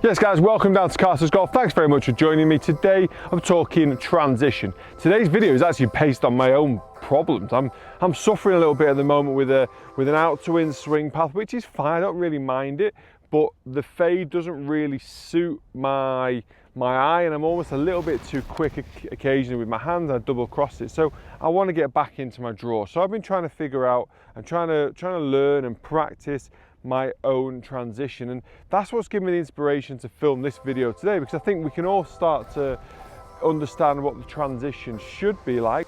Yes guys, welcome down to Casters Golf. Thanks very much for joining me. Today I'm talking transition. Today's video is actually based on my own problems. I'm suffering a little bit at the moment with an out to in swing path, which is fine, I don't really mind it, but the fade doesn't really suit my eye, and I'm almost a little bit too quick occasionally with my hands. I double cross it, so I want to get back into my draw. So I've been trying to figure out and trying to learn and practice my own transition, and that's what's given me the inspiration to film this video today, because I think we can all start to understand what the transition should be like.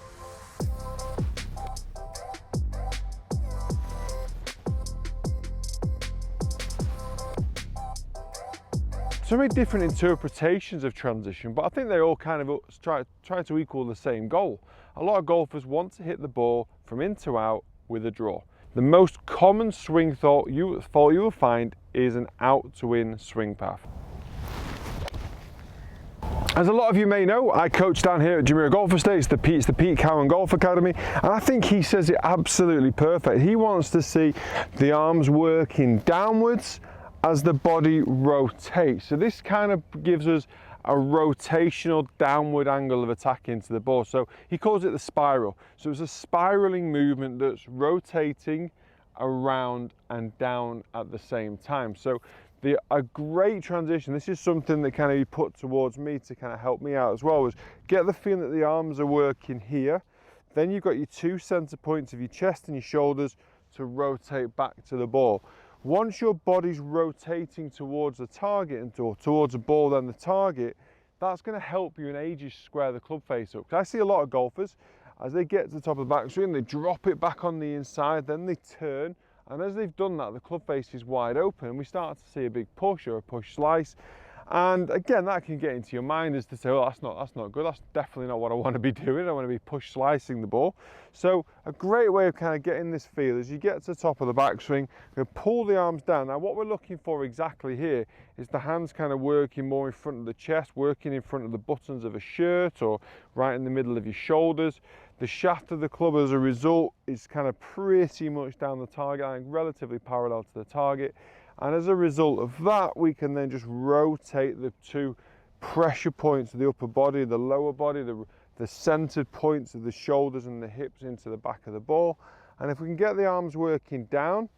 So many different interpretations of transition, but I think they all kind of try to equal the same goal. A lot of golfers want to hit the ball from in to out with a draw. The most common swing fault you will find is an out to in swing path. As a lot of you may know, I coach down here at Jumeirah Golf Estates, the Cowen Golf Academy, and I think he says it absolutely perfect. He wants to see the arms working downwards as the body rotates. So this kind of gives us a rotational downward angle of attack into the ball. So he calls it the spiral. So it's a spiraling movement that's rotating around and down at the same time. So a great transition, this is something that kind of he put towards me to kind of help me out as well, was get the feeling that the arms are working here. Then you've got your two center points of your chest and your shoulders to rotate back to the ball. Once your body's rotating towards the target and towards the ball then the target, that's going to help you in ages square the club face up. I see a lot of golfers, as they get to the top of the backswing, they drop it back on the inside, then they turn, and as they've done that, the club face is wide open, and we start to see a big push or a push slice. And again, that can get into your mind as to say, oh, that's not good. That's definitely not what I want to be doing. I want to be push slicing the ball. So a great way of kind of getting this feel is you get to the top of the backswing, you pull the arms down. Now what we're looking for exactly here is the hands kind of working more in front of the chest, working in front of the buttons of a shirt or right in the middle of your shoulders. The shaft of the club as a result is kind of pretty much down the target line, relatively parallel to the target. And as a result of that, we can then just rotate the two pressure points of the upper body, the lower body, the centered points of the shoulders and the hips into the back of the ball. And if we can get the arms working down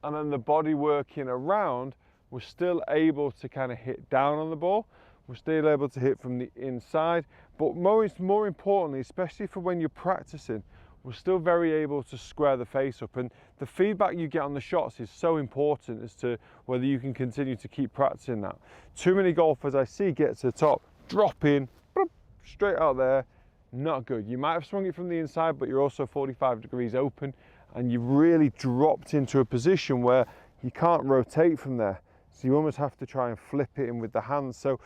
and then the body working around, we're still able to kind of hit down on the ball. We're still able to hit from the inside, but more importantly, especially for when you're practicing, we're still very able to square the face up, and the feedback you get on the shots is so important as to whether you can continue to keep practicing that. Too many golfers I see get to the top, drop in, straight out there, not good. You might have swung it from the inside, but you're also 45 degrees open, and you've really dropped into a position where you can't rotate from there. So you almost have to try and flip it in with the hands. So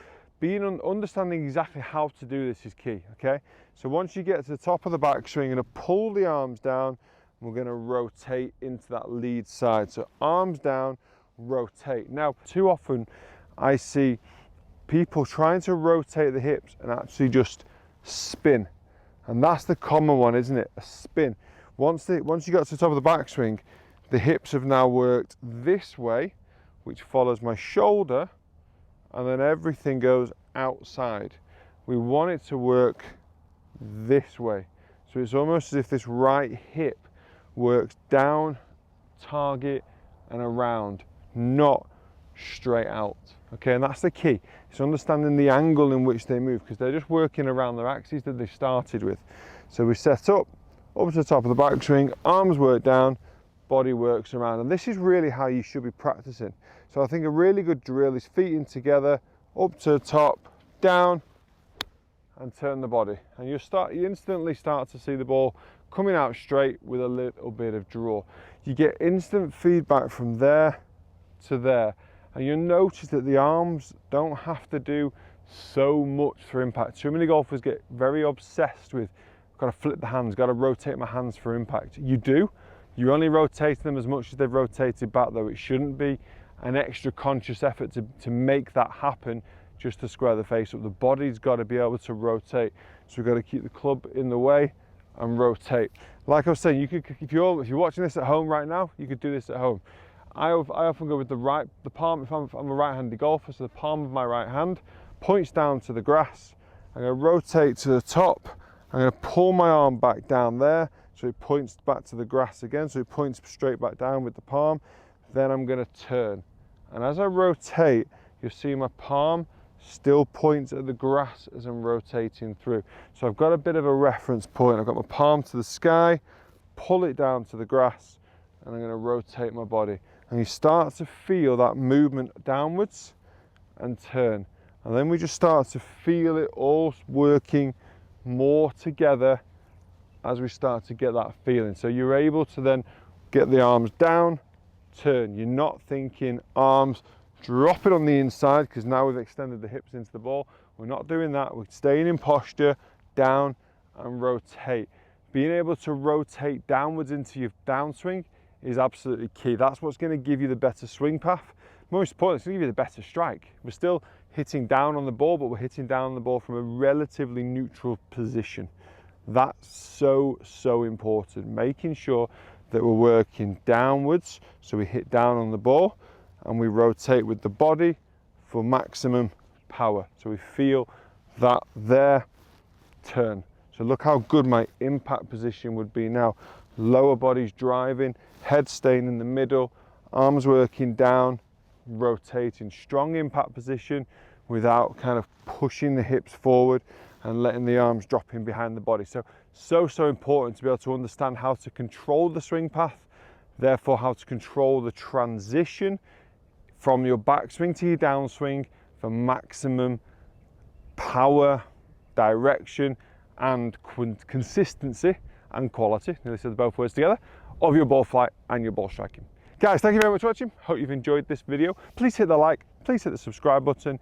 understanding exactly how to do this is key, okay? So once you get to the top of the backswing, you're going to pull the arms down, and we're going to rotate into that lead side. So arms down, rotate. Now, too often I see people trying to rotate the hips and actually just spin. And that's the common one, isn't it? A spin. Once you got to the top of the backswing, the hips have now worked this way, which follows my shoulder, and then everything goes outside. We want it to work this way. So it's almost as if this right hip works down, target, and around, not straight out. Okay, and that's the key. It's understanding the angle in which they move, because they're just working around their axes that they started with. So we set up to the top of the backswing, arms work down, body works around, and this is really how you should be practicing. So I think a really good drill is feet in together, up to the top, down, and turn the body. And you instantly start to see the ball coming out straight with a little bit of draw. You get instant feedback from there to there, and you'll notice that the arms don't have to do so much for impact. Too many golfers get very obsessed with, got to flip the hands, got to rotate my hands for impact. You do. You only rotate them as much as they've rotated back, though. It shouldn't be an extra conscious effort to make that happen just to square the face up. The body's got to be able to rotate. So we've got to keep the club in the way and rotate. Like I was saying, if you're watching this at home right now, you could do this at home. I often go with the palm, if I'm a right-handed golfer, so the palm of my right hand points down to the grass. I'm going to rotate to the top. I'm going to pull my arm back down there, so it points back to the grass again, so it points straight back down with the palm. Then I'm going to turn. And as I rotate, you'll see my palm still points at the grass as I'm rotating through. So I've got a bit of a reference point. I've got my palm to the sky, pull it down to the grass, and I'm going to rotate my body. And you start to feel that movement downwards and turn. And then we just start to feel it all working more together as we start to get that feeling. So you're able to then get the arms down, turn. You're not thinking arms, drop it on the inside, because now we've extended the hips into the ball. We're not doing that. We're staying in posture, down and rotate. Being able to rotate downwards into your downswing is absolutely key. That's what's going to give you the better swing path. Most importantly, it's going to give you the better strike. We're still hitting down on the ball, but we're hitting down on the ball from a relatively neutral position. That's so, so important. Making sure that we're working downwards, so we hit down on the ball and we rotate with the body for maximum power. So we feel that there, turn. So look how good my impact position would be now. Lower body's driving, head staying in the middle, arms working down, rotating. Strong impact position without kind of pushing the hips forward and letting the arms drop in behind the body. So important to be able to understand how to control the swing path, therefore how to control the transition from your backswing to your downswing for maximum power, direction, and consistency and quality, nearly said both words together, of your ball flight and your ball striking. Guys, thank you very much for watching. Hope you've enjoyed this video. Please hit the like, please hit the subscribe button.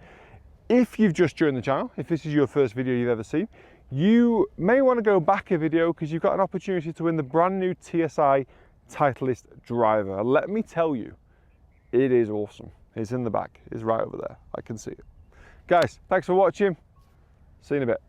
If you've just joined the channel, if this is your first video you've ever seen, you may want to go back a video because you've got an opportunity to win the brand new TSI Titleist driver. Let me tell you, it is awesome. It's in the back, it's right over there. I can see it. Guys, thanks for watching. See you in a bit.